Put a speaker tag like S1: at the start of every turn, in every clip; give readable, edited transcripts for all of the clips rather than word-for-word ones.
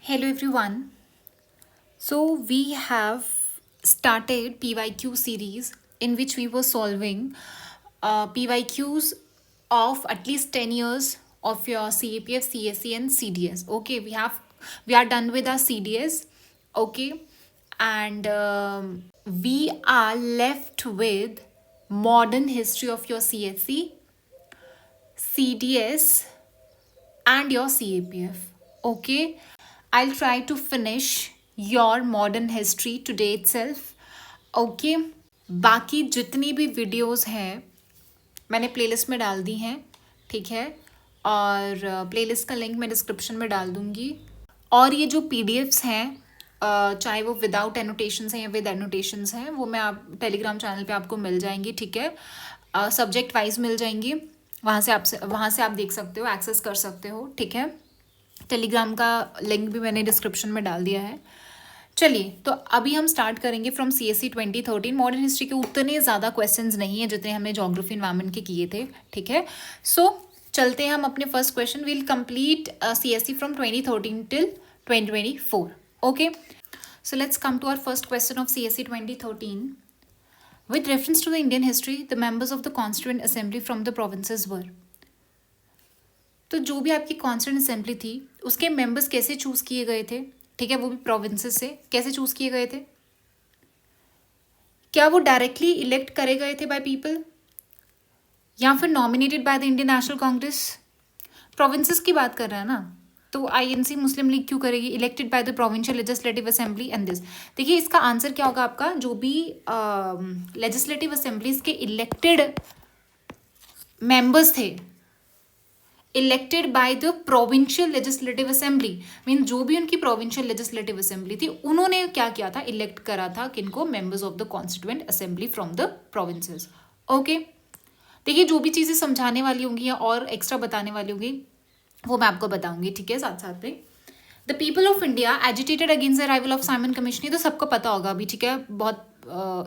S1: Hello everyone. So we have started PYQ series in which we were solving PYQs of at least 10 years of your CAPF, CSE and CDS. Okay, we are done with our CDS. Okay, and we are left with modern history of your CSE, CDS and your CAPF. Okay, I'll try to finish your modern history today itself. Okay, बाकी जितनी भी videos हैं मैंने playlist में डाल दी हैं, ठीक है। और प्लेलिस्ट का लिंक मैं डिस्क्रिप्शन में डाल दूंगी। और ये जो पीडीएफ्स हैं चाहे वो विदाउट एनोटेशंस हैं या विद एनोटेशंस हैं, वो मैं आप टेलीग्राम चैनल पे आपको मिल जाएंगी, ठीक है। सब्जेक्ट वाइज मिल जाएंगी, वहाँ से आप देख सकते हो, एक्सेस कर सकते हो, ठीक है। टेलीग्राम का लिंक भी मैंने डिस्क्रिप्शन में डाल दिया है। चलिए, तो अभी हम स्टार्ट करेंगे फ्रॉम CSE 2013। मॉडर्न हिस्ट्री के उतने ज़्यादा क्वेश्चंस नहीं है जितने हमने जोग्राफी एनवायरनमेंट के किए थे, ठीक है। सो चलते हैं हम अपने first question. Will complete CSE from 2013 till 2024। Okay, so let's come to our first question of CSE 2013. With reference to the Indian history, the members of the Constituent Assembly from the provinces were. तो जो भी आपकी constituent assembly थी उसके members कैसे choose किए गए थे, ठीक है, वो भी प्रोविंसेस से कैसे चूज किए गए थे। क्या वो डायरेक्टली इलेक्ट करे गए थे बाय पीपल या फिर nominated by the Indian National Congress. Provinces की बात कर रहा है ना, तो आईएनसी मुस्लिम लीग क्यों करेगी, elected by the provincial legislative assembly and this. देखिए इसका आंसर क्या होगा आपका, जो भी लेजिस्लेटिव असेंबलीज के इलेक्टेड मेंबर्स थे, elected by the provincial legislative assembly, mean जो भी उनकी प्रोविंशियल लेजिस्लेटिव असेंबली थी उन्होंने क्या किया था, इलेक्ट करा था किनको, members of the constituent assembly from the provinces. Okay, देखिए जो भी चीज़ें समझाने वाली होंगी या और एक्स्ट्रा बताने वाली होंगी वो मैं आपको बताऊंगी, ठीक है, साथ साथ में। The people of India agitated against the arrival of Simon commission, ये तो सबको पता होगा अभी, ठीक है, बहुत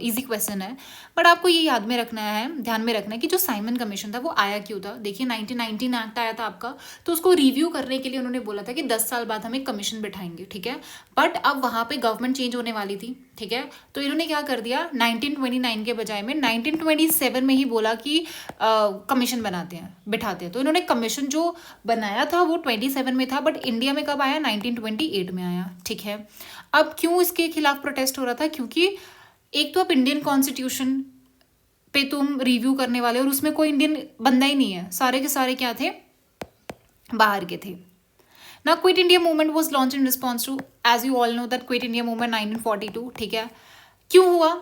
S1: इजी क्वेश्चन है। बट आपको ये याद में रखना है, ध्यान में रखना है कि जो साइमन कमीशन था वो आया क्यों था। देखिए 1919 एक्ट आया था आपका, तो उसको रिव्यू करने के लिए उन्होंने बोला था कि 10 साल बाद हम एक कमीशन बिठाएंगे, ठीक है। बट अब वहाँ पे गवर्नमेंट चेंज होने वाली थी, ठीक है, तो इन्होंने क्या कर दिया, 1929 के बजाय में 1927 में ही बोला कि कमीशन बनाते हैं, बिठाते हैं। तो इन्होंने कमीशन जो बनाया था वो 27 में था, बट इंडिया में कब आया, 1928 में आया, ठीक है। अब क्यों इसके खिलाफ प्रोटेस्ट हो रहा था, क्योंकि एक तो आप इंडियन कॉन्स्टिट्यूशन पे तुम रिव्यू करने वाले और उसमें कोई इंडियन बंदा ही नहीं है, सारे के सारे क्या थे, बाहर के थे ना। Quit India movement was launched in response to, as you all know that Quit India movement 1942, ठीक है। क्यों हुआ,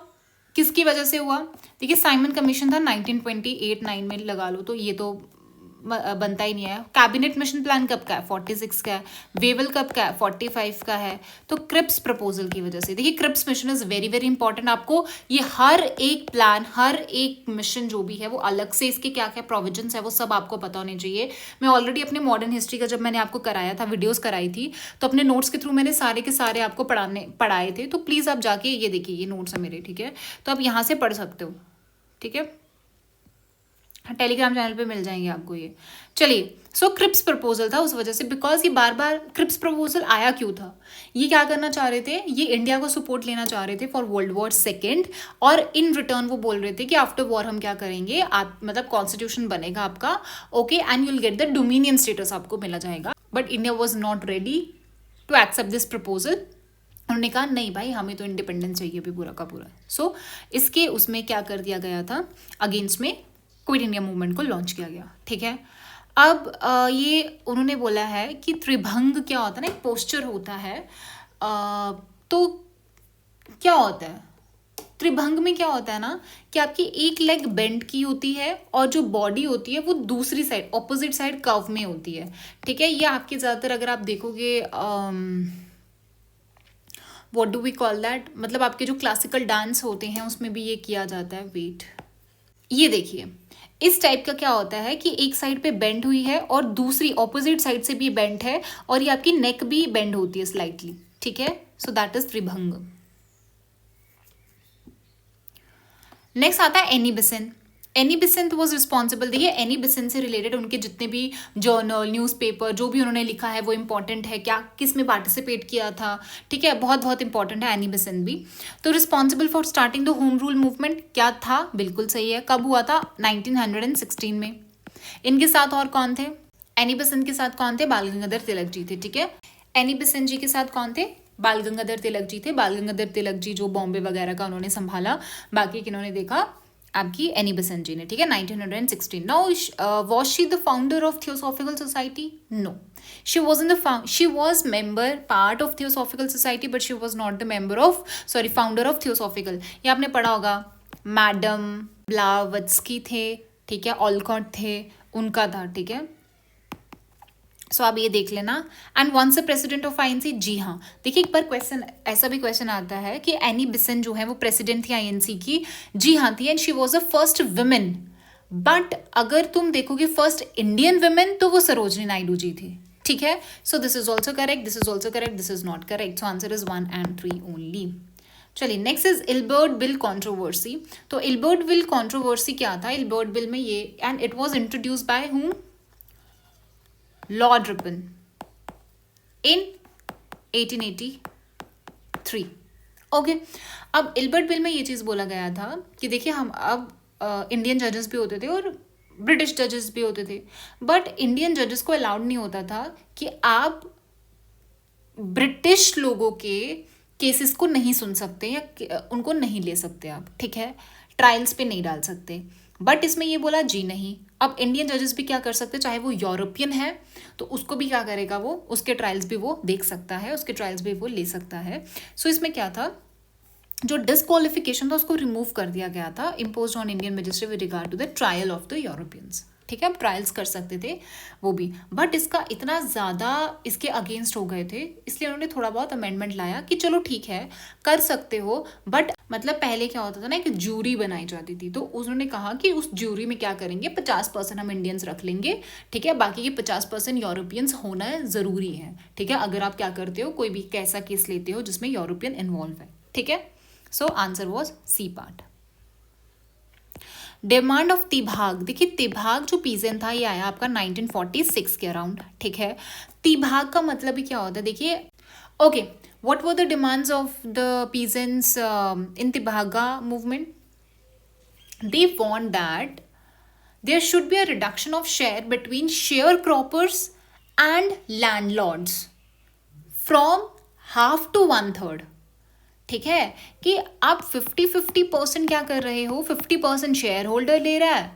S1: किसकी वजह से हुआ, देखिए साइमन कमीशन था 1928-9 में लगा लो, तो ये तो बनता ही नहीं है। कैबिनेट मिशन प्लान कब का है, 46 का है। वेवल कब का है, 45 का है। तो क्रिप्स प्रपोजल की वजह से, देखिए Cripps mission is very very important. आपको ये हर एक प्लान, हर एक मिशन जो भी है वो अलग से इसके क्या क्या प्रोविजंस है वो सब आपको पता होने चाहिए। मैं ऑलरेडी अपने मॉडर्न हिस्ट्री का जब मैंने आपको कराया था, वीडियोस कराई थी, तो अपने नोट्स के थ्रू मैंने सारे के सारे आपको पढ़ाए थे। तो प्लीज़ आप जाके ये देखिए, ये नोट्स है मेरे, ठीक है, तो आप यहाँ से पढ़ सकते हो, ठीक है, टेलीग्राम चैनल पे मिल जाएंगे आपको ये। चलिए, सो क्रिप्स प्रपोजल था उस वजह से, बिकॉज ये बार बार क्रिप्स प्रपोजल आया क्यों था, ये क्या करना चाह रहे थे, ये इंडिया को सपोर्ट लेना चाह रहे थे फॉर वर्ल्ड वॉर सेकेंड, और इन रिटर्न वो बोल रहे थे कि आफ्टर वॉर हम क्या करेंगे, आप मतलब कॉन्स्टिट्यूशन बनेगा आपका, okay, and you'll get the dominion status आपको मिला जाएगा। But India was not ready to accept this proposal. उन्होंने कहा नहीं भाई, हमें तो इंडिपेंडेंस चाहिए भी पूरा का पूरा। सो इसके उसमें क्या कर दिया गया था, अगेंस्ट में क्विट इंडिया मूवमेंट को लॉन्च किया गया, ठीक है। अब ये उन्होंने बोला है कि त्रिभंग क्या होता है ना, एक पोस्चर होता है, तो क्या होता है त्रिभंग में, क्या होता है ना कि आपकी एक लेग बेंड की होती है और जो बॉडी होती है वो दूसरी साइड, ऑपोजिट साइड कर्व में होती है, ठीक है। ये आपके ज़्यादातर अगर आप देखोगे what do we call that, मतलब आपके जो क्लासिकल डांस होते हैं उसमें भी ये किया जाता है। वेट, ये देखिए इस टाइप का क्या होता है कि एक साइड पे बेंड हुई है और दूसरी ऑपोजिट साइड से भी बेंड है, और ये आपकी नेक भी बेंड होती है स्लाइटली, ठीक है। सो दैट इज त्रिभंग। नेक्स्ट आता है Annie Besant. Annie Besant was responsible. देखिए एनी बेसेंट से रिलेटेड उनके जितने भी जर्नल, न्यूज़पेपर जो भी उन्होंने लिखा है वो इंपॉर्टेंट है, क्या किस में पार्टिसिपेट किया था, ठीक है, बहुत बहुत इंपॉर्टेंट है एनी बेसेंट भी। तो responsible for starting the home rule movement क्या था, बिल्कुल सही है, कब हुआ था, 1916 में। इनके साथ और कौन थे, एनी बेसेंट के साथ कौन थे, बाल गंगाधर तिलक जी थे, ठीक है। एनी बेसेंट जी के साथ कौन थे, बाल गंगाधर तिलक जी थे। बाल गंगाधर तिलक जी जो बॉम्बे वगैरह का उन्होंने संभाला, बाकी किन्होंने देखा, आपकी एनी बेसेंट जी ने, ठीक है, 1916। Now was she the founder of theosophical society, no, she was in the she was member part of theosophical society but she was not the member of, sorry, founder of theosophical. ये आपने पढ़ा होगा, madam Blavatsky थे, ठीक है, Olcott थे, उनका था, ठीक है। सो आप ये देख लेना। And once a president of INC, जी हाँ, देखिए एक बार क्वेश्चन, ऐसा भी क्वेश्चन आता है कि एनी बेसेंट जो है वो प्रेसिडेंट थी आईएनसी की, जी हाँ थी, and she was a first women. But अगर तुम देखोगे फर्स्ट इंडियन वुमेन तो वो सरोजनी नायडू जी थी, ठीक है। So this is also correct, this is also correct, this is not correct. So answer is 1 and 3 only. चलिए next is Ilbert bill controversy. तो इल्बर्ट बिल कंट्रोवर्सी क्या था, इल्बर्ट बिल में ये, and it was introduced by whom, Lord Ripon in 1883। Okay, अब Ilbert bill में ये चीज़ बोला गया था कि देखिए हम अब इंडियन जजेस भी होते थे और ब्रिटिश जजेस भी होते थे, बट इंडियन जजेस को अलाउड नहीं होता था कि आप ब्रिटिश लोगों के केसेस को नहीं सुन सकते या उनको नहीं ले सकते आप, ठीक है, ट्रायल्स पे नहीं डाल सकते। बट इसमें ये बोला जी नहीं, अब इंडियन जजेस भी क्या कर सकते, चाहे वो यूरोपियन है तो उसको भी क्या करेगा, वो उसके ट्रायल्स भी वो देख सकता है, उसके ट्रायल्स भी वो ले सकता है। सो इसमें क्या था, जो डिस्क्वालिफिकेशन था उसको रिमूव कर दिया गया था, impose on Indian magistrate with regard to the trial of the Europeans, ठीक है, ट्रायल्स कर सकते थे वो भी। बट इसका इतना ज़्यादा इसके अगेंस्ट हो गए थे, इसलिए उन्होंने थोड़ा बहुत अमेंडमेंट लाया कि चलो ठीक है कर सकते हो, बट मतलब पहले क्या होता था ना, एक ज्यूरी बनाई जाती थी, तो उन्होंने कहा कि उस ज्यूरी में क्या करेंगे, 50% हम इंडियंस रख लेंगे, ठीक है, बाकी के 50% यूरोपियंस होना ज़रूरी है, ठीक है, अगर आप क्या करते हो, कोई भी कैसा केस लेते हो जिसमें यूरोपियन इन्वॉल्व है, ठीक है। So answer was C part. Demand of Tebhaga, देखिए तिभाग जो पीजन था ये आया आपका 1946 के अराउंड, ठीक है। तिभाग का मतलब ही क्या होता है, देखिए okay, what were the demands of the peasants in Tebhaga movement, they want that there should be a reduction of share between share croppers and landlords from half to 1/3, ठीक है, कि आप 50-50% क्या कर रहे हो, 50% शेयर होल्डर ले रहा है,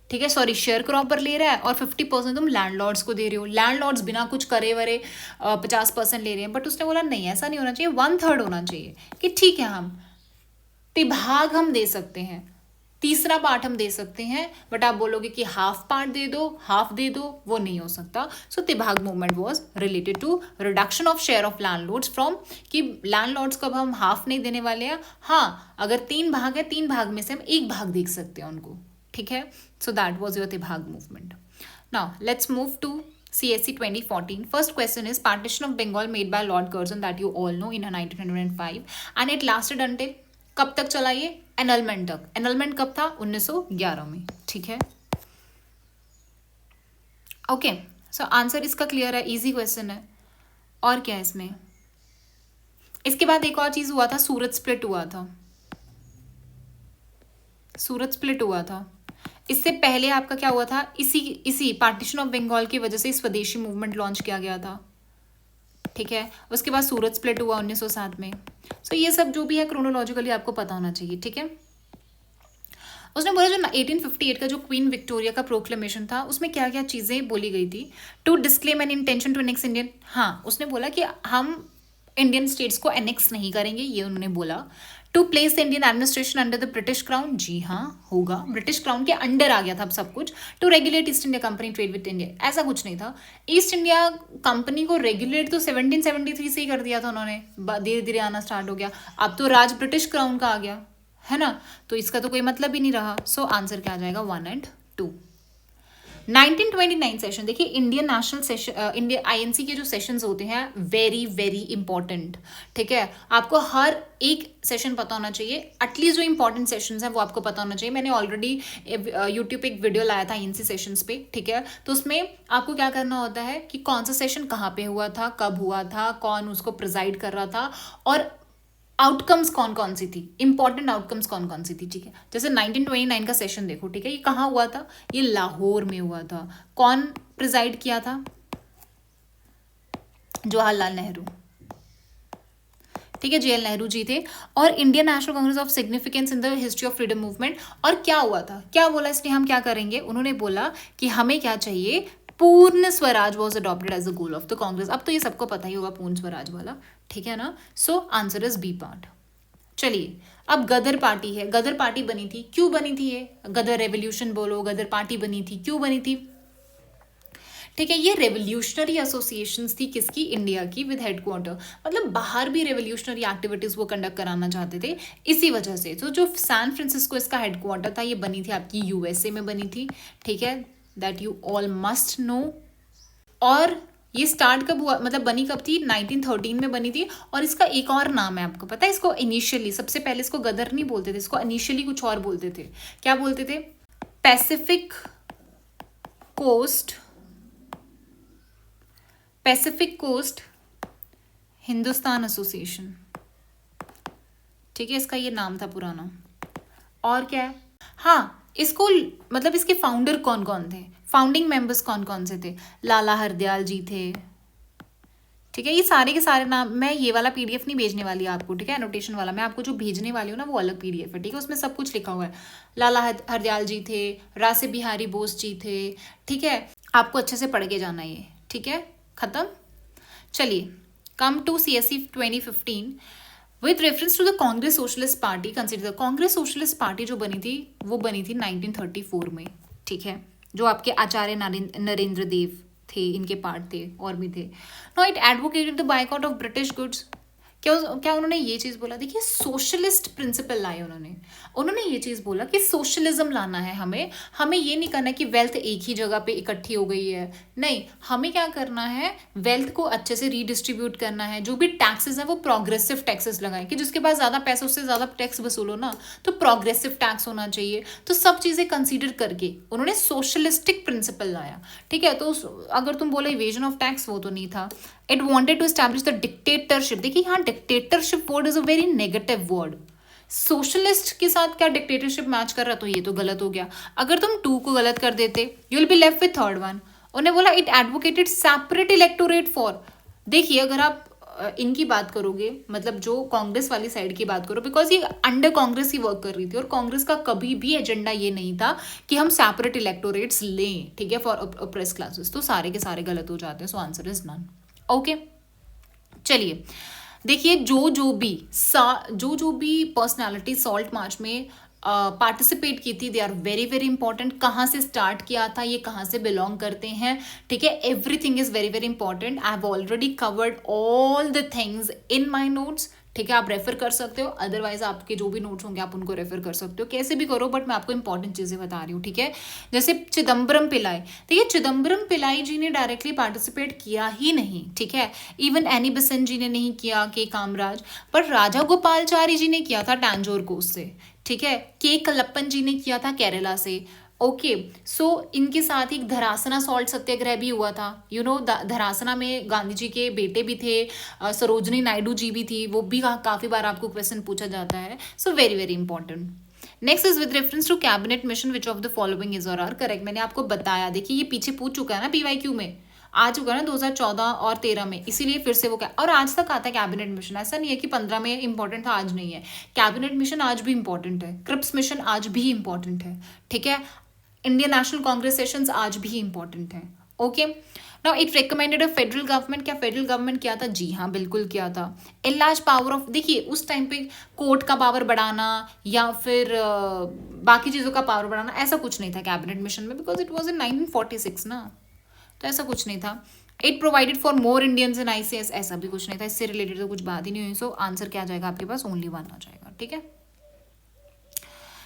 S1: ठीक है, सॉरी शेयर क्रॉपर ले रहा है, और 50% तुम लैंडलॉर्ड्स को दे रहे हो, लैंडलॉर्ड्स बिना कुछ करे वरे 50% ले रहे हैं। बट उसने बोला नहीं ऐसा नहीं होना चाहिए, 1/3 होना चाहिए, कि ठीक है हम तिभाग हम दे सकते हैं, तीसरा पार्ट हम दे सकते हैं, बट आप बोलोगे कि हाफ पार्ट दे दो, हाफ दे दो, वो नहीं हो सकता। So Tebhaga movement was related to reduction of share of landlords from, कि लैंडलॉर्ड्स को अब हम हाफ नहीं देने वाले हैं, हाँ अगर 3 भाग है 3 भाग में से हम 1 भाग दे सकते हैं उनको, ठीक है। So that was your Tebhaga movement. Now let's move to CSE 2014. First question is partition of Bengal made by Lord Curzon that you all know in 1905 and it lasted until, कब तक चला ये, एनलमेंट तक। एनलमेंट कब था, 1911 में, ठीक है। ओके, सो आंसर इसका क्लियर है, इजी क्वेश्चन है। और क्या है इसमें, इसके बाद एक और चीज हुआ था, सूरत स्प्लिट हुआ था, सूरत स्प्लिट हुआ था। इससे पहले आपका क्या हुआ था, इसी पार्टीशन ऑफ बंगाल की वजह से स्वदेशी मूवमेंट लॉन्च किया गया था, ठीक है। उसके बाद सूरत स्प्लिट हुआ 1907 में। सो ये सब जो भी है क्रोनोलॉजिकली आपको पता होना चाहिए, ठीक है। उसने बोला जो 1858 का जो क्वीन विक्टोरिया का प्रोक्लेमेशन था उसमें क्या क्या चीज़ें बोली गई थी, to disclaim an intention to annex Indian, हाँ उसने बोला कि हम इंडियन स्टेट्स को एनेक्स नहीं करेंगे, ये उन्होंने बोला। To place the Indian administration under the British crown, जी हाँ होगा, ब्रिटिश क्राउन के अंडर आ गया था अब सब कुछ। To regulate East India company trade with India, ऐसा कुछ नहीं था, ईस्ट इंडिया कंपनी को रेगुलेट तो 1773 से ही कर दिया था उन्होंने, धीरे धीरे आना स्टार्ट हो गया, अब तो राज ब्रिटिश क्राउन का आ गया है ना, तो इसका तो कोई मतलब ही नहीं रहा। सो आंसर क्या आ जाएगा, 1 and 2। 1929 सेशन, देखिए Indian national session, India INC के जो सेशंस होते हैं वेरी वेरी इंपॉर्टेंट, ठीक है। आपको हर एक सेशन पता होना चाहिए, एटलीस्ट जो इंपॉर्टेंट सेशंस हैं वो आपको पता होना चाहिए। मैंने ऑलरेडी यूट्यूब पे एक वीडियो लाया था आईएनसी सेशंस पे, ठीक है। तो उसमें आपको क्या करना होता है कि कौन सा सेशन कहाँ पे हुआ था, कब हुआ था, कौन उसको प्रिजाइड कर रहा था, और आउटकम्स कौन कौन सी थी, इंपॉर्टेंट आउटकम्स कौन कौन सी थी, ठीक है। जैसे 1929 का सेशन देखो, ठीक है, ये कहाँ हुआ था, ये लाहौर में हुआ था। कौन प्रिजाइड किया था, जवाहरलाल नेहरू, ठीक है, जेएल नेहरू जी थे। और Indian National Congress of significance in the history of freedom movement. और क्या हुआ था, क्या बोला इसलिए हम क्या करेंगे, उन्होंने बोला कि हमें क्या चाहिए, Purna Swaraj was adopted as a goal of the Congress. अब तो ये सबको पता ही होगा पूर्ण स्वराज वाला, ठीक है ना। So answer is B part. चलिए, अब गदर पार्टी है, गदर पार्टी बनी थी, क्यों बनी थी, ये गदर रेवोल्यूशन बोलो, गदर पार्टी बनी थी, क्यों बनी थी, ठीक है। ये रेवोल्यूशनरी एसोसिएशंस थी, किसकी, इंडिया की, विद हेडक्वार्टर, मतलब बाहर भी रेवोल्यूशनरी एक्टिविटीज वो कंडक्ट कराना चाहते थे, इसी वजह से। तो जो सैन फ्रांसिस्को इसका हेडक्वार्टर था, ये बनी थी आपकी यूएसए में बनी थी, ठीक है, that you all must know. और ये स्टार्ट कब हुआ, मतलब बनी कब थी, 1913 में बनी थी। और इसका एक और नाम है, आपको पता है, इसको इनिशियली, सबसे पहले इसको गदर नहीं बोलते थे, इसको इनिशियली कुछ और बोलते थे। क्या बोलते थे, पैसिफिक कोस्ट हिंदुस्तान एसोसिएशन, ठीक है, इसका ये नाम था पुराना। और क्या है, हाँ, इसको मतलब इसके फाउंडर कौन कौन थे, फाउंडिंग मेंबर्स कौन कौन से थे, लाला हरदयाल जी थे, ठीक है। ये सारे के सारे नाम, मैं ये वाला पीडीएफ नहीं भेजने वाली आपको, ठीक है, एनोटेशन वाला, मैं आपको जो भेजने वाली हूँ ना वो अलग पीडीएफ है, ठीक है, उसमें सब कुछ लिखा हुआ है। लाला हरदयाल जी थे, रासे बिहारी बोस जी थे, ठीक है, आपको अच्छे से पढ़ के जाना ये, ठीक है, खत्म। चलिए, come to CSC 2015 with reference to the Congress Socialist Party consider. Congress Socialist Party जो बनी थी वो बनी थी 1934 में, ठीक है, जो आपके आचार्य नरेंद्र देव थे, इनके पार्ट थे, और भी थे। No it advocated the boycott of British goods. क्या क्या उन्होंने ये चीज़ बोला, देखिए सोशलिस्ट प्रिंसिपल लाए उन्होंने ये चीज़ बोला कि सोशलिज्म लाना है हमें, हमें ये नहीं करना कि वेल्थ एक ही जगह पे इकट्ठी हो गई है, नहीं, हमें क्या करना है, वेल्थ को अच्छे से रीडिस्ट्रीब्यूट करना है। जो भी टैक्सेस है वो प्रोग्रेसिव टैक्सेस लगाएं, कि जिसके पास ज़्यादा पैसा उससे ज़्यादा टैक्स वसूलो ना, तो प्रोग्रेसिव टैक्स होना चाहिए। तो सब चीज़ें कंसिडर करके उन्होंने सोशलिस्टिक प्रिंसिपल लाया, ठीक है। तो अगर तुम बोलो इवेजन ऑफ टैक्स, वो तो नहीं था। It wanted to establish the dictatorship. देखिए यहाँ dictatorship word is a very negative word, socialist के साथ क्या डिक्टेटरशिप मैच कर रहा, तो ये तो गलत हो गया। अगर तुम 2 को गलत कर देते, you will be left with third one. उन्हें बोला it advocated separate electorate for. देखिए अगर आप इनकी बात करोगे, मतलब जो कांग्रेस वाली साइड की बात करो, बिकॉज ये अंडर कांग्रेस ही वर्क कर रही थी, और कांग्रेस का कभी भी एजेंडा ये नहीं था कि हम सेपरेट इलेक्टोरेट्स लें, ठीक है, फॉर ऑप्रेस्ड क्लासेस। तो सारे के सारे गलत हो जाते हैं, so answer is none. Okay, चलिए देखिए, जो भी पर्सनालिटी सॉल्ट मार्च में पार्टिसिपेट की थी, they are very very important. कहाँ से स्टार्ट किया था, ये कहाँ से बिलोंग करते हैं, ठीक है, everything is very very important. I have already covered all the things in my notes, ठीक है, आप रेफर कर सकते हो, अदरवाइज आपके जो भी नोट्स होंगे आप उनको रेफर कर सकते हो, कैसे भी करो, बट मैं आपको इंपॉर्टेंट चीज़ें बता रही हूँ, ठीक है। जैसे चिदम्बरम पिल्लाई, देखिए चिदम्बरम पिल्लाई जी ने डायरेक्टली पार्टिसिपेट किया ही नहीं, ठीक है, इवन एनी बेसेंट जी ने नहीं किया, के कामराज, पर राजा गोपालचारी जी ने किया था टैंजोर कोस्ट से, ठीक है, के कलप्पन जी ने किया था केरला से। ओके, सो इनके साथ ही धरासना सॉल्ट सत्याग्रह भी हुआ था, यू नो, धरासना में गांधी जी के बेटे भी थे, सरोजनी नायडू जी भी थी, वो भी काफ़ी बार आपको क्वेश्चन पूछा जाता है, so very very important. Next is with reference to cabinet mission which of the following is और आर करेक्ट। मैंने आपको बताया, देखिए ये पीछे पूछ चुका है ना, पीवाईक्यू में आ चुका है ना 2014 और 13 में, इसीलिए फिर से वो क्या, और आज तक आता है कैबिनेट मिशन, ऐसा नहीं है कि 15 में इंपॉर्टेंट था आज नहीं है, कैबिनेट मिशन आज भी इंपॉर्टेंट है, क्रिप्स मिशन आज भी इंपॉर्टेंट है, ठीक है, इंडियन नेशनल कांग्रेस सेशंस आज भी इंपॉर्टेंट हैं। Okay, now it recommended a federal government. क्या फेडरल गवर्नमेंट किया था, जी हाँ बिल्कुल किया था। एनलार्ज पावर ऑफ, देखिए उस टाइम पे कोर्ट का पावर बढ़ाना या फिर बाकी चीज़ों का पावर बढ़ाना, ऐसा कुछ नहीं था कैबिनेट मिशन में, बिकॉज इट वॉज इन 1946 ना, तो ऐसा कुछ नहीं था। It provided for more Indians in ICS, ऐसा भी कुछ नहीं था, इससे रिलेटेड तो कुछ बात ही नहीं हुई। सो आंसर क्या आ जाएगा आपके पास, ओनली 1 आ जाएगा, ठीक है।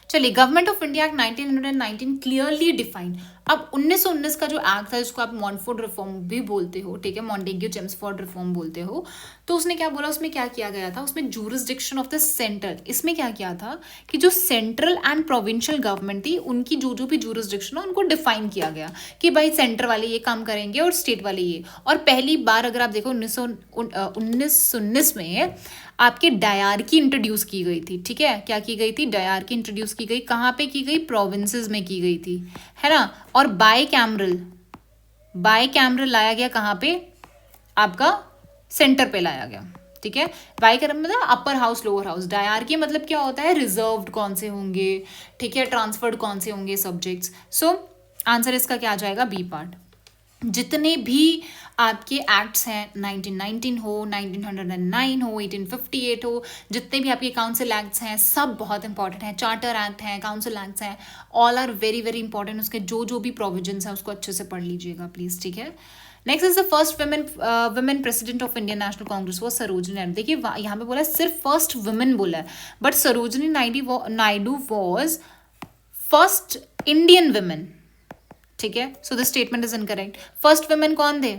S1: चलिए, government of India act 1919 clearly defined. अब 1919 का जो एक्ट था, जिसको आप मॉन्टफोर्ड रिफॉर्म भी बोलते हो, ठीक है, मॉन्टेग्यू चेम्सफोर्ड रिफॉर्म बोलते हो, तो उसने क्या बोला, उसमें क्या किया गया था, उसमें जूरिसडिक्शन ऑफ द सेंटर, इसमें क्या किया था कि जो सेंट्रल एंड प्रोविंशियल गवर्नमेंट थी, उनकी जो जो भी जूरिसडिक्शन है उनको डिफाइन किया गया कि भाई सेंटर वाले ये काम करेंगे और स्टेट वाले ये। और पहली बार अगर आप देखो 1919 में आपके डायरकी इंट्रोड्यूस की गई थी, ठीक है, क्या की गई थी, डायरकी इंट्रोड्यूस की गई, कहाँ पे की गई, प्रोविंसेस में की गई थी, है ना। और बाय कैमरल लाया गया कहाँ पे, आपका सेंटर पे लाया गया, ठीक है। बाय कैमरल मतलब upper house lower house, dyarchy मतलब क्या होता है, रिजर्व्ड कौन से होंगे, ठीक है, ट्रांसफर्ड कौन से होंगे सब्जेक्ट्स। सो आंसर इसका क्या आ जाएगा, बी पार्ट। जितने भी आपके एक्ट्स हैं, 1919 हो, 1909 हो, 1858 हो, जितने भी आपके काउंसिल एक्ट्स हैं, सब बहुत इंपॉर्टेंट हैं। चार्टर एक्ट हैं, काउंसिल एक्ट्स हैं, all are very very important. उसके जो जो भी प्रोविजंस हैं उसको अच्छे से पढ़ लीजिएगा प्लीज, ठीक है। Next is the first women president of Indian National Congress वो सरोजिनी नायडू। देखिए यहाँ पे बोला है सिर्फ फर्स्ट वुमेन बोला है, but Sarojini Naidu was first Indian women, ठीक है। So the statement is incorrect. First women कौन थे,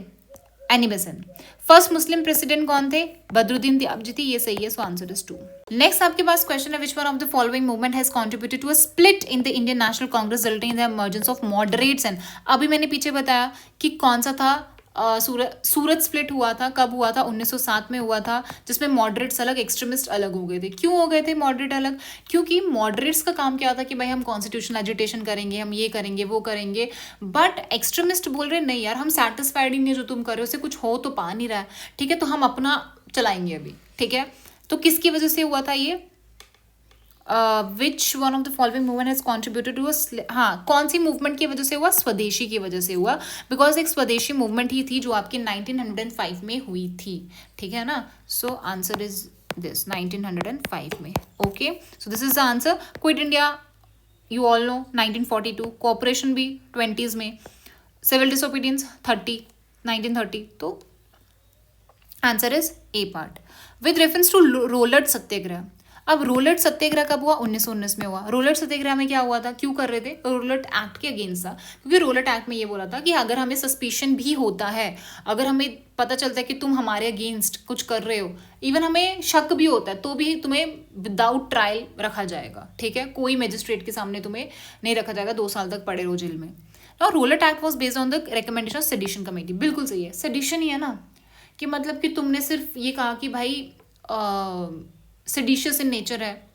S1: Annie Besant. First Muslim president कौन थे, बदरुद्दीन त्याबजी, ये सही है, सो आंसर इज 2। नेक्स्ट आपके पास क्वेश्चन है, which one of the following movement has contributed to a split in the Indian National Congress resulting in the emergence of moderates and. अभी मैंने पीछे बताया कि कौन सा था, सूरत स्प्लिट हुआ था, कब हुआ था, 1907 में हुआ था, जिसमें मॉडरेट्स अलग, एक्सट्रीमिस्ट अलग हो गए थे। क्यों हो गए थे मॉडरेट अलग, क्योंकि मॉडरेट्स का काम क्या था कि भाई हम कॉन्स्टिट्यूशनल एजिटेशन करेंगे, हम ये करेंगे वो करेंगे, बट एक्सट्रीमिस्ट बोल रहे नहीं यार, हम सेटिस्फाइड ही नहीं जो तुम कर रहे हो, उससे कुछ हो तो पा नहीं रहा है, ठीक है, तो हम अपना चलाएंगे अभी, ठीक है। तो किसकी वजह से हुआ था ये, which one of the following movement has contributed to हाँ, कौन सी मूवमेंट की वजह से हुआ, स्वदेशी की वजह से हुआ, बिकॉज एक स्वदेशी मूवमेंट ही थी जो आपकी 1905 में हुई थी, ठीक है ना। सो आंसर इज दिस 1905 में, okay. So this is the answer. Quit India you all know 1942, cooperation भी 20s में, सिविल डिसोबीडियंस 1930, तो answer is A part. With reference to Rowlatt Satyagraha, अब रोलट सत्याग्रह कब हुआ, 1919 में हुआ। रोलट सत्याग्रह में क्या हुआ था, क्यों कर रहे थे, रोलट एक्ट के अगेंस्ट था, क्योंकि रोलट एक्ट में ये बोला था कि अगर हमें सस्पिशन भी होता है, अगर हमें पता चलता है कि तुम हमारे अगेंस्ट कुछ कर रहे हो, इवन हमें शक भी होता है, तो भी तुम्हें विदाउट ट्रायल रखा जाएगा, ठीक है, कोई मजिस्ट्रेट के सामने तुम्हें नहीं रखा जाएगा, 2 साल तक पड़े रहो जेल में। और Rowlatt act was based on the recommendation of sedition committee, बिल्कुल सही है, सेडिशन ही है ना, कि मतलब कि तुमने सिर्फ ये कहा कि भाई सेडिशियस इन नेचर है,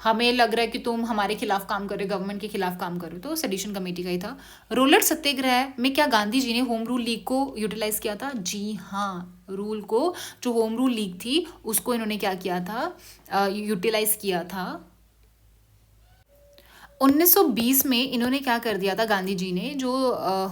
S1: हमें लग रहा है कि तुम हमारे खिलाफ काम कर रहे हो, गवर्नमेंट के खिलाफ काम कर रहे हो, तो सेडिशन कमेटी का ही था। रोलट सत्याग्रह में क्या गांधी जी ने होम रूल लीग को यूटिलाइज किया था, जी हाँ, रूल को, जो होम रूल लीग थी उसको इन्होंने क्या किया था, यूटिलाइज किया था। 1920 में इन्होंने क्या कर दिया था, गांधी जी ने जो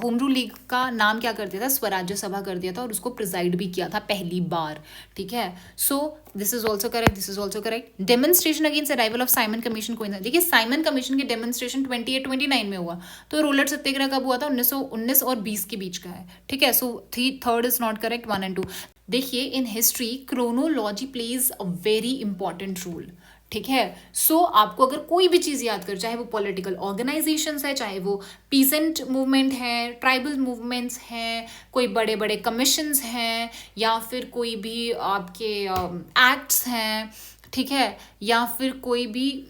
S1: होम रूल लीग का नाम क्या कर दिया था, स्वराज्य सभा कर दिया था, और उसको प्रिजाइड भी किया था पहली बार, ठीक है। So this is also correct, this is also correct. Demonstration against arrival of Simon commission को, देखिए साइमन कमीशन की डेमोन्स्ट्रेशन 28-29 में हुआ, तो रोलट सत्याग्रह कब हुआ था, 1919 और 20 के बीच का है, ठीक है। So third is not correct, 1 and 2। देखिए in history chronology plays a very important role, ठीक है। सो आपको अगर कोई भी चीज़ याद कर, चाहे वो पॉलिटिकल ऑर्गेनाइजेशंस है, चाहे वो पीसेंट मूवमेंट है, ट्राइबल मूवमेंट्स हैं, कोई बड़े बड़े कमीशंस हैं, या फिर कोई भी आपके एक्ट्स हैं, ठीक है, या फिर कोई भी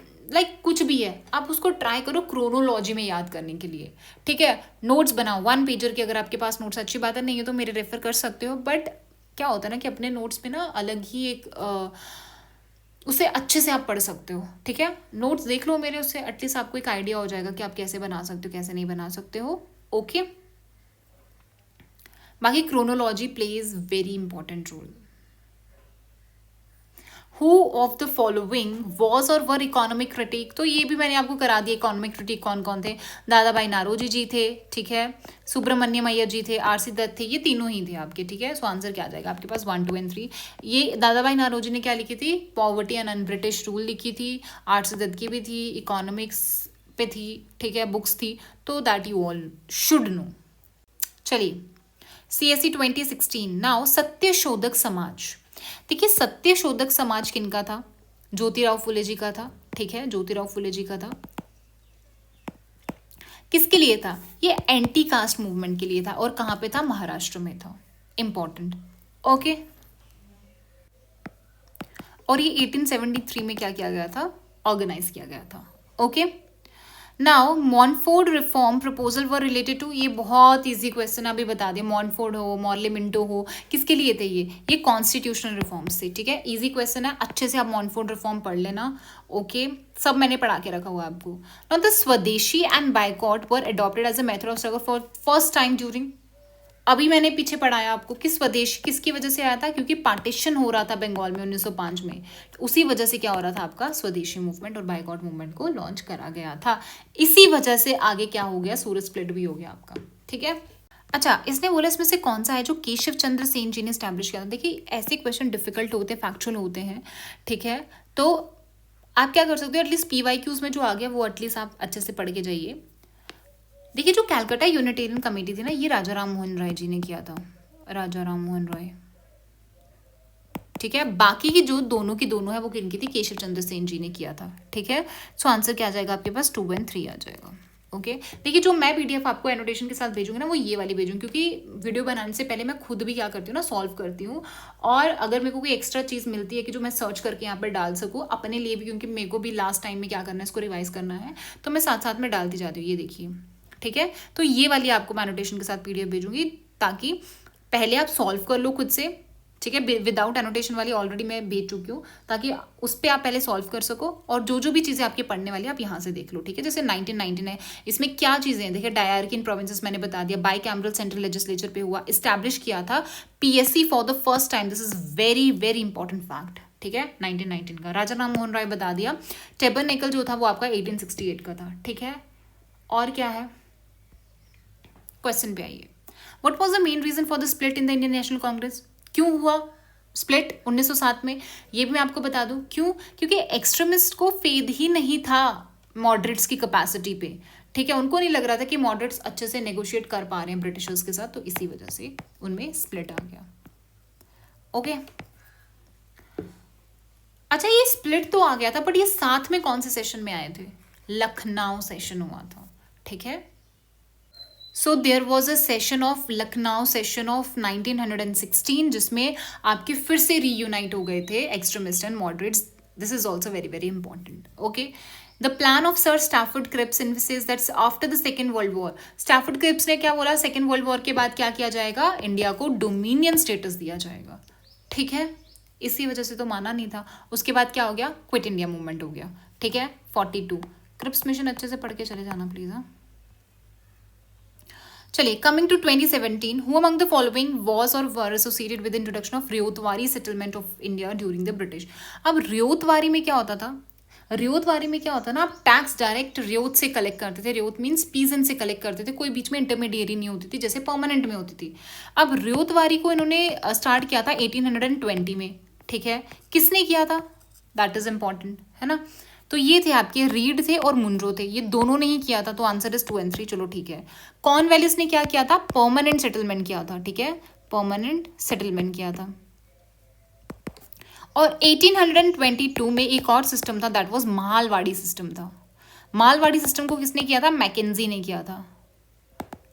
S1: कुछ भी है, आप उसको ट्राई करो क्रोनोलॉजी में याद करने के लिए, ठीक है। नोट्स बनाओ 1 पेजर के, अगर आपके पास नोट्स, अच्छी बात है, नहीं है तो मेरे रेफर कर सकते हो, बट क्या होता है ना कि अपने नोट्स में ना अलग ही एक उसे अच्छे से आप पढ़ सकते हो, ठीक है। नोट्स देख लो मेरे, उससे एटलीस्ट आपको एक आइडिया हो जाएगा कि आप कैसे बना सकते हो, कैसे नहीं बना सकते हो, ओके। बाकी chronology plays very important role. Who of the following was और वर इकोनॉमिक क्रिटिक, तो ये भी मैंने आपको करा दिया, इकोनॉमिक क्रिटिक कौन कौन थे, दादा भाई नारोजी जी थे, ठीक है, सुब्रमण्यम अय्यर जी थे, आरसी दत्त थे, ये तीनों ही थे आपके, ठीक है। सो आंसर क्या आ जाएगा आपके पास, 1, 2 and 3। ये दादा भाई नारोजी ने क्या लिखी थी, poverty and un British rule लिखी थी, आरसी दत्त की भी थी, इकोनॉमिक्स पे थी, ठीक है, बुक्स थी, तो that you all should know. चलिए CSE 2016। नाउ सत्यशोधक समाज, देखिए सत्यशोधक समाज किनका था, ज्योतिराव फुले जी का था, ठीक है, ज्योतिराव फुले जी का था। किसके लिए था? ये एंटी कास्ट मूवमेंट के लिए था, और कहाँ पे था? महाराष्ट्र में था। इंपॉर्टेंट। ओके, और ये 1873 में क्या किया गया था? ऑर्गेनाइज किया गया था। Okay, now Montford reform proposal were related to, ये बहुत इजी क्वेश्चन अभी बता दिए, मॉन्फोर्ड हो, मॉर्ले मिंटो हो, किसके लिए थे ये कॉन्स्टिट्यूशनल रिफॉर्म्स थे। ठीक है, इजी क्वेश्चन है, अच्छे से आप मॉन्फोर्ड रिफॉर्म पढ़ लेना। ओके, सब मैंने पढ़ा के रखा हुआ है आपको। Now the swadeshi and boycott were adopted as a method of struggle for first time during, अभी मैंने पीछे पढ़ाया आपको कि स्वदेश किसकी वजह से आया था? क्योंकि पार्टीशन हो रहा था बंगाल में 1905 में, उसी वजह से क्या हो रहा था आपका? स्वदेशी मूवमेंट और बायकॉट मूवमेंट को लॉन्च करा गया था। इसी वजह से आगे क्या हो गया? सूरत स्प्लिट भी हो गया आपका। ठीक है, अच्छा, इसने बोला इसमें से कौन सा है जो केशव चंद्र सेन जी ने स्टैब्लिश किया था? देखिए, ऐसे क्वेश्चन डिफिकल्ट होते हैं, फैक्चुअल होते हैं। ठीक है, तो आप क्या कर सकते हो, एटलीस्ट PYQs में जो आ गया वो एटलीस्ट आप अच्छे से पढ़ के जाइए। देखिए, जो कैलकाटा यूनिटेरियन कमेटी थी ना, ये राजा राम मोहन राय जी ने किया था, राजा राम मोहन राय। ठीक है, बाकी की जो दोनों की दोनों है वो किनकी थी? केशव चंद्र सेन जी ने किया था। ठीक है, सो आंसर क्या आ जाएगा आपके पास? 2 और 3 आ जाएगा। ओके, देखिए, जो मैं PDF आपको एनोटेशन के साथ भेजूंगी ना, वो ये वाली भेजूंगी, क्योंकि वीडियो बनाने से पहले मैं खुद भी क्या करती हूँ ना, सॉल्व करती हूँ। और अगर मेरे को कोई एक्स्ट्रा चीज़ मिलती है कि जो मैं सर्च करके यहाँ पर डाल सकूँ अपने लिए भी, क्योंकि मेरे को भी लास्ट टाइम में क्या करना है, इसको रिवाइज करना है, तो मैं साथ साथ में डालती जाती हूँ। ये देखिए, ठीक है, तो ये वाली आपको मैं एनोटेशन के साथ PDF भेजूंगी, ताकि पहले आप सॉल्व कर लो खुद से। ठीक है, विदाउट एनोटेशन वाली ऑलरेडी मैं भेज चुकी हूँ, ताकि उस पर आप पहले सॉल्व कर सको, और जो जो भी चीज़ें आपके पढ़ने वाली आप यहाँ से देख लो। ठीक है, जैसे 1919 है, इसमें क्या चीज़ें हैं? देखिए, डायरकी इन प्रोविंसेस मैंने बता दिया, बाई कैमरल सेंट्रल लेजिस्लेचर पे हुआ, इस्टेब्लिश किया था PSC for the first time, this is very very important fact. ठीक है, 1919 का राजा राम मोहन राय बता दिया। टेबरनेकल जो था वो आपका 1868 का था। ठीक है, और क्या है? क्वेश्चन पे आइए। What was the main reason for the split in the Indian National Congress? क्यों हुआ स्प्लिट 1907 में? ये भी मैं आपको बता दूं क्यों। क्योंकि एक्सट्रीमिस्ट को फेद ही नहीं था मॉडरेट्स की कैपेसिटी पे। ठीक है, उनको नहीं लग रहा था कि मॉडरेट्स अच्छे से नेगोशिएट कर पा रहे हैं ब्रिटिशर्स के साथ, तो इसी वजह से उनमें स्प्लिट आ गया। ओके, अच्छा, ये स्प्लिट तो आ गया था, बट ये साथ में कौन से सेशन में आए थे? लखनऊ सेशन हुआ था। ठीक है, so there was a session of Lucknow session of 1916, जिसमें आपके फिर से रीयूनाइट हो गए थे extremist and moderates. This is also very very important. Okay, the plan of sir Stafford Cripps Infosys that's after the second world war. Stafford Cripps ने क्या बोला? सेकेंड वर्ल्ड वॉर के बाद क्या किया जाएगा? इंडिया को डोमिनियन स्टेटस दिया जाएगा। ठीक है, इसी वजह से तो माना नहीं था। उसके बाद क्या हो गया? क्विट इंडिया मूवमेंट हो गया। ठीक है, 42 क्रिप्स मिशन अच्छे से पढ़ के चले जाना प्लीज। हाँ, चलिए, coming to 2017, who among the following was और were associated with introduction of Ryotwari settlement of India during the British. अब रियोतवारी में क्या होता था? रियोतवारी में क्या होता ना, आप टैक्स डायरेक्ट रियोत से कलेक्ट करते थे। रियोत मीन्स पीजेंट से कलेक्ट करते थे, कोई बीच में इंटरमीडिएरी नहीं होती थी जैसे परमानेंट में होती थी। अब रियोतवारी को इन्होंने स्टार्ट किया था 1820 में। ठीक है, किसने किया था? दैट इज इंपॉर्टेंट, है ना। तो ये थे आपके, रीड थे और मुनरो थे, ये दोनों ने ही किया था, तो आंसर इज 2 और 3। चलो ठीक है, कॉर्नवालिस ने क्या किया था? परमानेंट सेटलमेंट किया था। ठीक है, परमानेंट सेटलमेंट किया था। और 1822 में एक और सिस्टम था, दैट वाज मालवाड़ी सिस्टम था। मालवाड़ी सिस्टम को किसने किया था? मैकेंजी ने किया था।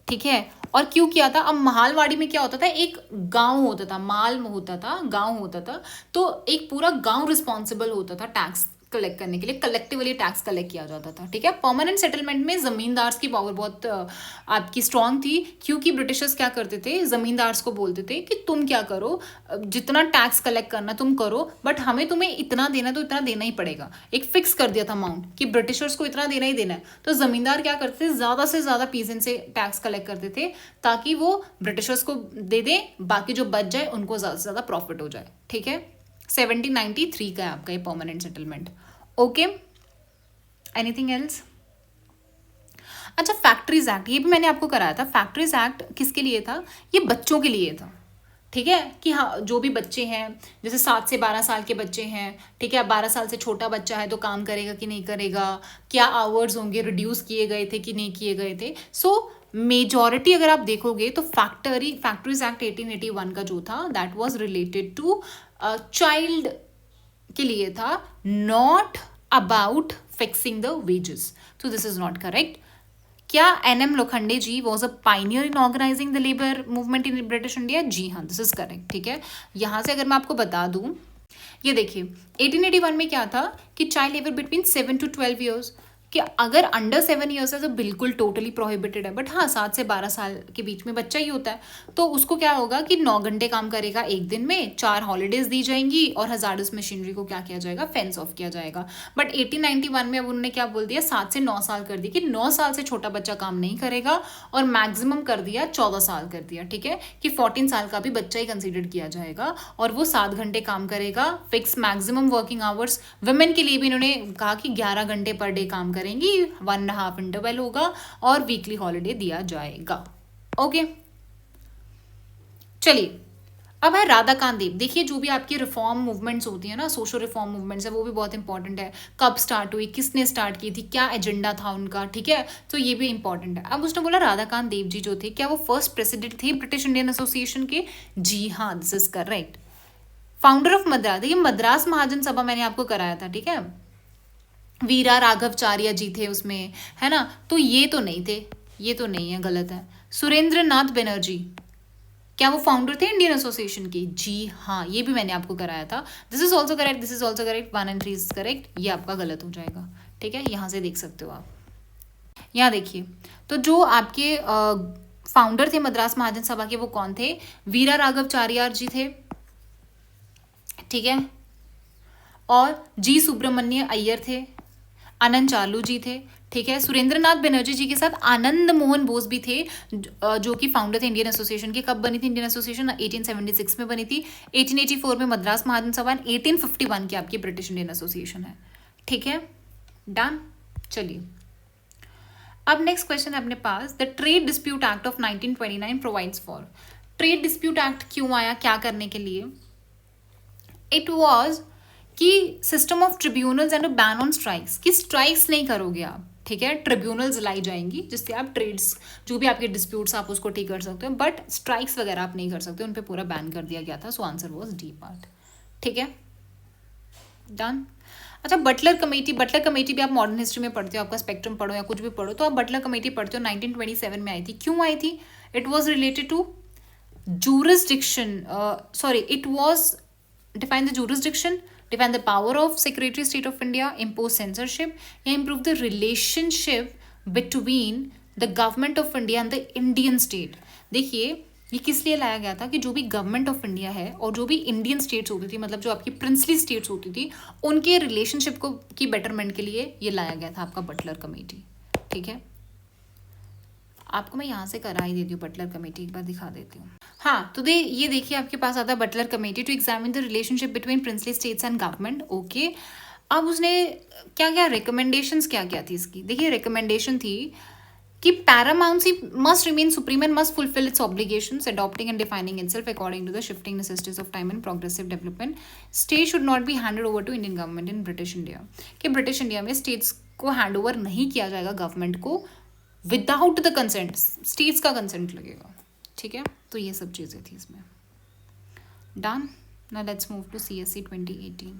S1: ठीक है, और क्यों किया था? अब मालवाड़ी में क्या होता था? एक गांव होता था, माल होता था, गांव होता था, तो एक पूरा गांव रिस्पॉन्सिबल होता था टैक्स कलेक्ट करने के लिए, कलेक्टिवली टैक्स कलेक्ट किया जाता था। ठीक है, परमानेंट सेटलमेंट में जमींदार्स की पावर बहुत आपकी स्ट्रांग थी, क्योंकि ब्रिटिशर्स क्या करते थे? जमींदार्स को बोलते थे कि तुम क्या करो, जितना टैक्स कलेक्ट करना तुम करो, बट हमें तुम्हें इतना देना तो इतना देना ही पड़ेगा। एक फिक्स कर दिया था अमाउंट कि ब्रिटिशर्स को इतना देना ही देना है। तो जमींदार क्या करते थे? ज़्यादा से ज़्यादा पीजेंट से टैक्स कलेक्ट करते थे, ताकि वो ब्रिटिशर्स को दे दें, बाकी जो बच जाए उनको ज़्यादा से ज़्यादा प्रॉफिट हो जाए। ठीक है, 1793 का है आपका ये permanent settlement. Okay, anything else? अच्छा, फैक्ट्रीज एक्ट, ये भी मैंने आपको कराया था। फैक्ट्रीज एक्ट किसके लिए था? ये बच्चों के लिए था। ठीक है, कि हाँ, जो भी बच्चे हैं, जैसे 7 से 12 साल के बच्चे हैं, ठीक है, 12 साल से छोटा बच्चा है तो काम करेगा कि नहीं करेगा, क्या आवर्स होंगे, रिड्यूस किए गए थे कि नहीं किए गए थे। सो मेजॉरिटी अगर आप देखोगे तो फैक्ट्रीज एक्ट 1881 का जो था, that was related to child के लिए था, not about fixing the wages. तो दिस इज नॉट करेक्ट। क्या NM Lokhande ji was a pioneer in organising the labour movement in British India? जी हाँ, दिस इज करेक्ट। ठीक है, यहाँ से अगर मैं आपको बता दूं, ये देखिए 1881 में क्या था कि child labour between 7 to 12 years, कि अगर अंडर 7 ईयर्स है तो बिल्कुल टोटली प्रोहिबिटेड है, बट हाँ 7 से 12 साल के बीच में बच्चा ही होता है, तो उसको क्या होगा कि 9 घंटे काम करेगा एक दिन में, 4 हॉलीडेज दी जाएंगी और हजारस मशीनरी को क्या किया जाएगा, फेंस ऑफ किया जाएगा। बट 1891 में अब उन्होंने क्या बोल दिया, 7 से 9 साल कर दी कि 9 साल से छोटा बच्चा काम नहीं करेगा, और मैक्सिमम कर दिया 14 साल कर दिया। ठीक है, कि 14 साल का भी बच्चा ही कंसिडर किया जाएगा, और वो 7 घंटे काम करेगा, fix maximum working hours. Women के लिए भी इन्होंने कहा कि 11 घंटे पर डे काम करेंगी, 1.5 इंटरवल होगा, और वीकली हॉलीडे दिया जाएगा। ओके, चलिए अब है राधाकांत देव। देखिए जो भी आपकी रिफॉर्म मूवमेंट्स होती है ना, सोशल रिफॉर्म मूवमेंट्स है, वो भी बहुत इंपॉर्टेंट है। कब स्टार्ट हुई, किसने स्टार्ट की थी, क्या एजेंडा था उनका, ठीक है, तो ये भी इंपॉर्टेंट है। अब उसने बोला राधाकांत देव जी जो थे, क्या वो फर्स्ट प्रेसिडेंट थे ब्रिटिश इंडियन एसोसिएशन के? जी हाँ, this is correct. Founder of Madras, देखिए मद्रास महाजन सभा मैंने आपको कराया था, ठीक है, वीरा राघवचार्य जी थे उसमें, है ना, तो ये तो नहीं थे, ये तो नहीं है, गलत है। सुरेंद्र नाथ बनर्जी, क्या वो फाउंडर थे इंडियन एसोसिएशन की? जी हाँ, ये भी मैंने आपको कराया था। This is also correct, this is also correct, 1 and 3 is correct, ये आपका गलत हो जाएगा। ठीक है, यहाँ से देख सकते हो आप, यहाँ देखिए, तो जो आपके फाउंडर थे मद्रास महाजन सभा के, वो कौन थे? वीरा राघवचार्य जी थे, ठीक है, और जी सुब्रमण्य अय्यर थे, आनंद चालू जी थे, ठीक है, सुरेंद्र नाथ बनर्जी जी के साथ आनंद मोहन बोस भी थे, जो कि फाउंडर थे इंडियन एसोसिएशन के। कब बनी थी इंडियन एसोसिएशन? 1876 में बनी थी। 1884 में मद्रास महाजन सभा, 1851 की आपकी ब्रिटिश इंडियन एसोसिएशन है। ठीक है, डन। चलिए अब नेक्स्ट क्वेश्चन है अपने पास, the trade dispute act of 1929 provides for. Trade dispute act क्यों आया, क्या करने के लिए? इट वॉज कि system of tribunals and a ban on strikes, कि स्ट्राइक्स नहीं करोगे आप, ठीक है, ट्रिब्यूनल्स लाई जाएंगी जिससे आप ट्रेड्स, जो भी आपके डिस्प्यूट्स आप उसको ठीक कर सकते हो, बट स्ट्राइक्स वगैरह आप नहीं कर सकते, उन पे पूरा बैन कर दिया गया था। So answer was D part. ठीक है, डन। अच्छा, बटलर कमेटी, बटलर कमेटी भी आप मॉडर्न हिस्ट्री में पढ़ते हो, आपका स्पेक्ट्रम पढ़ो या कुछ भी पढ़ो, तो आप बटलर कमेटी पढ़ते हो, 1927 में आई थी। क्यों आई थी? It was related to jurisdiction, sorry, it was define the jurisdiction, define the power of Secretary of State of India, impose censorship, या improve the relationship between the government of India and the Indian state। देखिए ये किस लिए लाया गया था कि जो भी गवर्नमेंट ऑफ इंडिया है और जो भी इंडियन स्टेट्स होती थी, मतलब जो आपकी प्रिंसली स्टेट्स होती थी, उनके रिलेशनशिप को की बेटरमेंट के लिए ये लाया गया था आपका बटलर कमेटी। ठीक है, आपको मैं यहाँ से करा ही देती हूँ, बटलर कमेटी एक बार दिखा देती हूँ। हाँ, तो ये देखिए आपके पास आता है Butler committee to examine the relationship between princely states and government. Okay, अब उसने क्या क्या रिकमेंडेशंस क्या क्या थी इसकी? देखिए रिकमेंडेशन थी कि paramountcy must remain supreme and must fulfil its obligations, adopting and defining itself according to the shifting necessities of time and progressive development. State should not be handed over to Indian government in British India, कि British India में states को hand over नहीं किया जाएगा government को without the consent, states का consent लगेगा। ठीक है, तो ये सब चीज़ें थी इसमें। Done. Now let's move to CSE 2018।